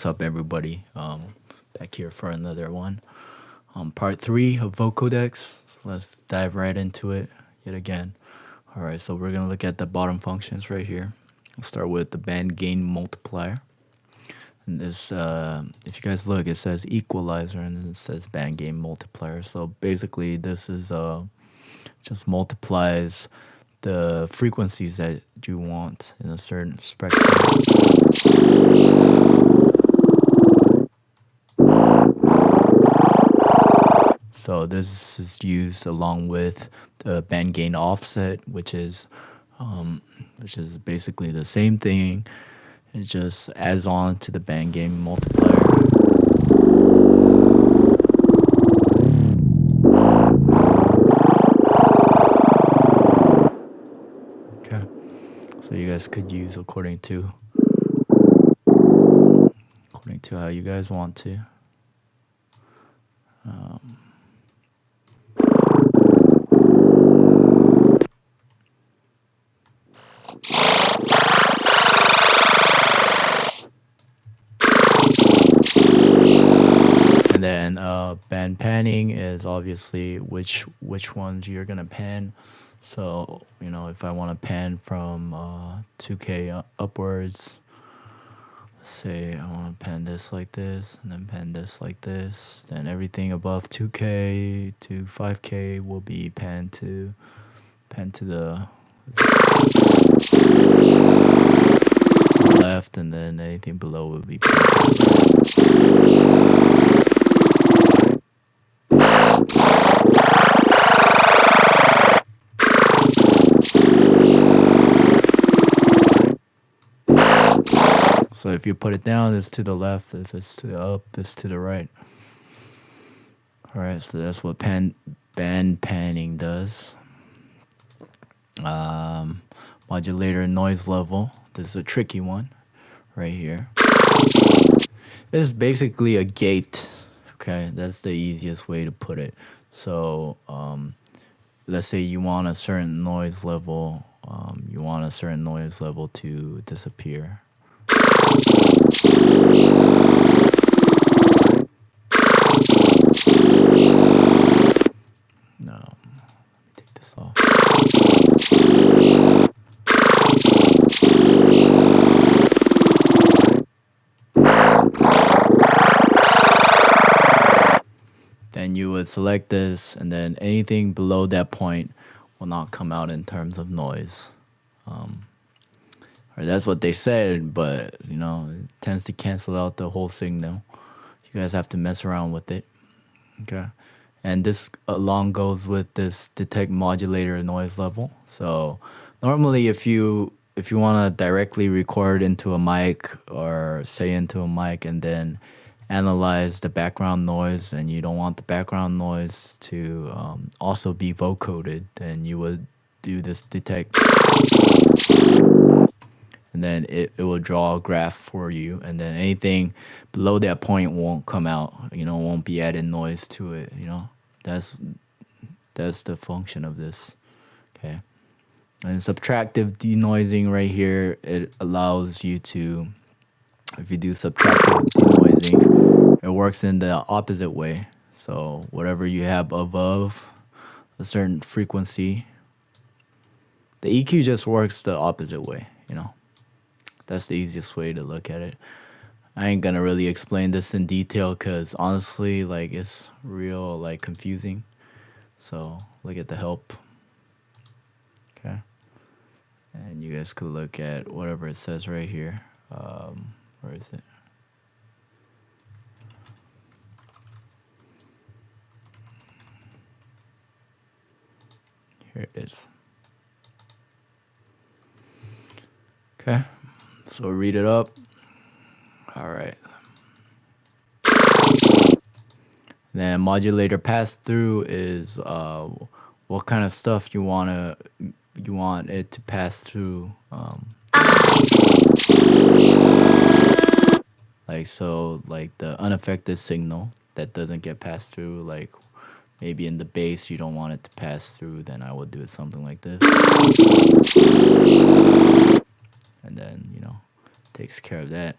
up, everybody? Back here for another one. Part 3 of VOCODEX. So let's dive right into it yet again. Alright, so we're gonna look at the bottom functions right here. We'll start with the band gain multiplier. And this, if you guys look, it says equalizer and then it says band gain multiplier. So basically, this is just multiplies the frequencies that you want in a certain spectrum. So this is used along with the band gain offset, which is basically the same thing. It just adds on to the band gain multiplier. Okay, so you guys could use according to how you guys want to. And then band panning is obviously which ones you're gonna pan. So you know, if I want to pan from 2K upwards, let's say I want to pan this like this and then pan this like this, then everything above 2K to 5K will be panned to the left, and then anything below will be panned to the right. So if you put it down, it's to the left. If it's to the up, it's to the right. Alright, so that's what band panning does. Modulator noise level. This is a tricky one right here. It's basically a gate. Okay, that's the easiest way to put it. So let's say you want a certain noise level. You want a certain noise level to disappear. No, let me take this off. Then you would select this, and then anything below that point will not come out in terms of noise. Or that's what they said, but you know, it tends to cancel out the whole signal. You guys have to mess around with it. Okay, and this along goes with this detect modulator noise level. So normally, if you want to directly record into a mic or say into a mic and then analyze the background noise, and you don't want the background noise to also be vocoded, then you would do this detect, and then it will draw a graph for you, and then anything below that point won't come out, you know, won't be added noise to it, you know. That's the function of this. Okay, and subtractive denoising right here, it allows you to, if you do subtractive denoising, it works in the opposite way. So whatever you have above a certain frequency, the EQ just works the opposite way, you know. That's the easiest way to look at it. I ain't gonna really explain this in detail because honestly, like, it's real like confusing. So look at the help. Okay, and you guys could look at whatever it says right here. Where is it? Here it is. Okay, so read it up. All right. Then modulator pass through is what kind of stuff you want it to pass through. Like, so like the unaffected signal that doesn't get passed through, like maybe in the bass you don't want it to pass through, then I would do it something like this. And then, you know, takes care of that.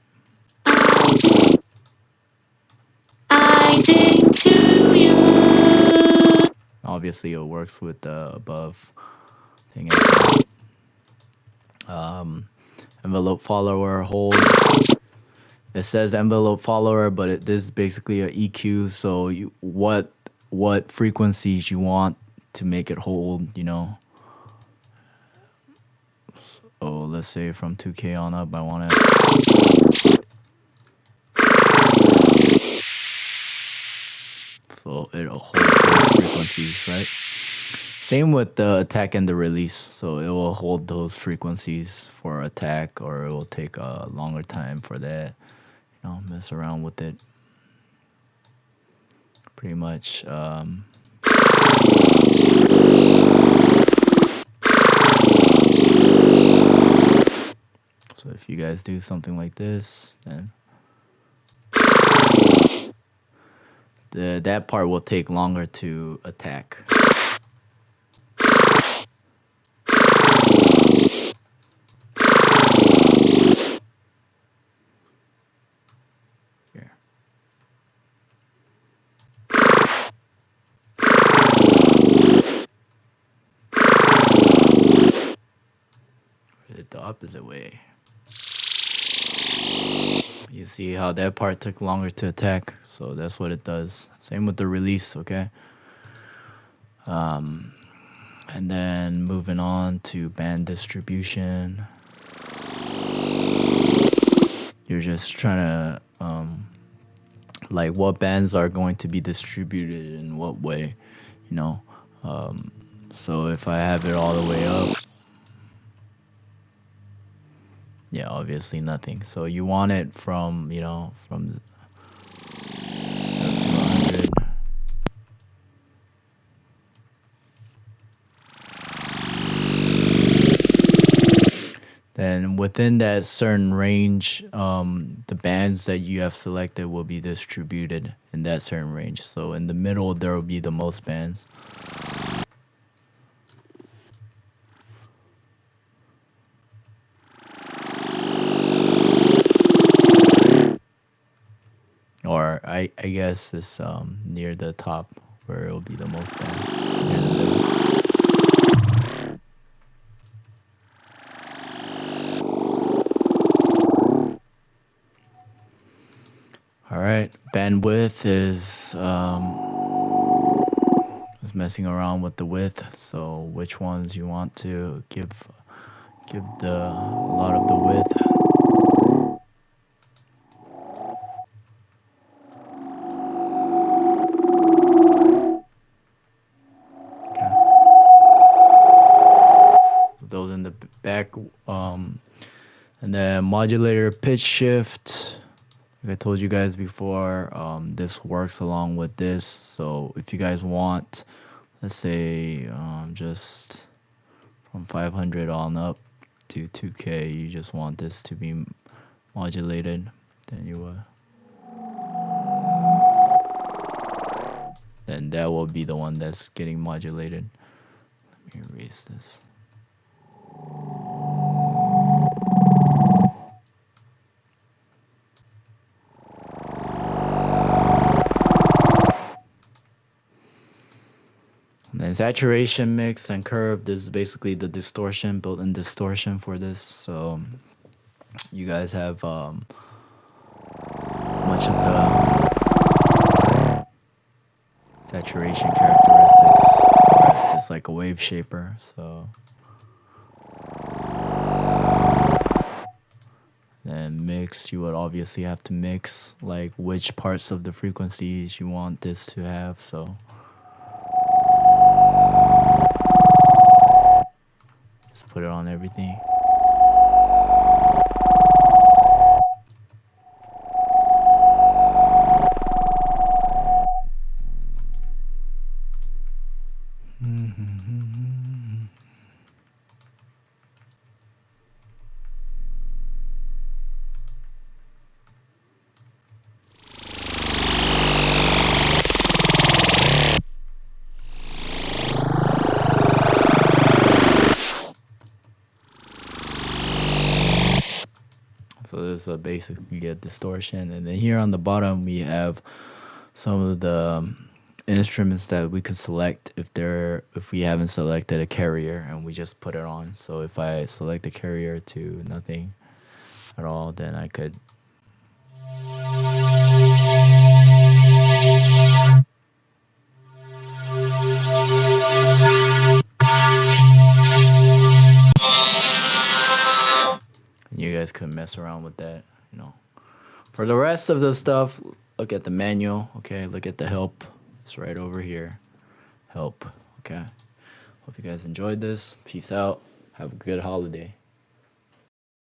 rising to you. Obviously, it works with the above thing. Envelope follower hold. It says envelope follower, but this is basically a EQ. So what frequencies you want to make it hold, you know. So let's say from 2K on up, I want it. So it'll hold those frequencies, right? Same with the attack and the release. So it will hold those frequencies for attack, or it will take a longer time for that. You know, mess around with it. Pretty much. So if you guys do something like this, then that part will take longer to attack. Here. It the opposite way. You see how that part took longer to attack, so that's what it does. Same with the release, okay? And then moving on to band distribution. You're just trying to like what bands are going to be distributed in what way, you know. So if I have it all the way up, yeah, obviously nothing. So you want it from, you know, from 200. Then within that certain range, the bands that you have selected will be distributed in that certain range. So in the middle, there will be the most bands. Or I guess it's near the top where it will be the most bands. Near the middle. All right, bandwidth is messing around with the width. So which ones you want to give a lot of the width. Okay. Those in the back, and then modulator pitch shift. Like I told you guys before, this works along with this. So if you guys want, let's say just from 500 on up to 2K, you just want this to be modulated, then then that will be the one that's getting modulated. Let me erase this. And then saturation, mix, and curve. This is basically the distortion, built-in distortion for this. So you guys have much of the saturation characteristics. It's like a wave shaper. So then mix, you would obviously have to mix like which parts of the frequencies you want this to have. So just put it on everything. So this is basically a distortion, and then here on the bottom we have some of the instruments that we could select if we haven't selected a carrier, and we just put it on. So if I select the carrier to nothing at all, then I could you guys could mess around with that, you know. For the rest of the stuff, look at the manual, okay? Look at the help. It's right over here. Help, okay? Hope you guys enjoyed this. Peace out. Have a good holiday.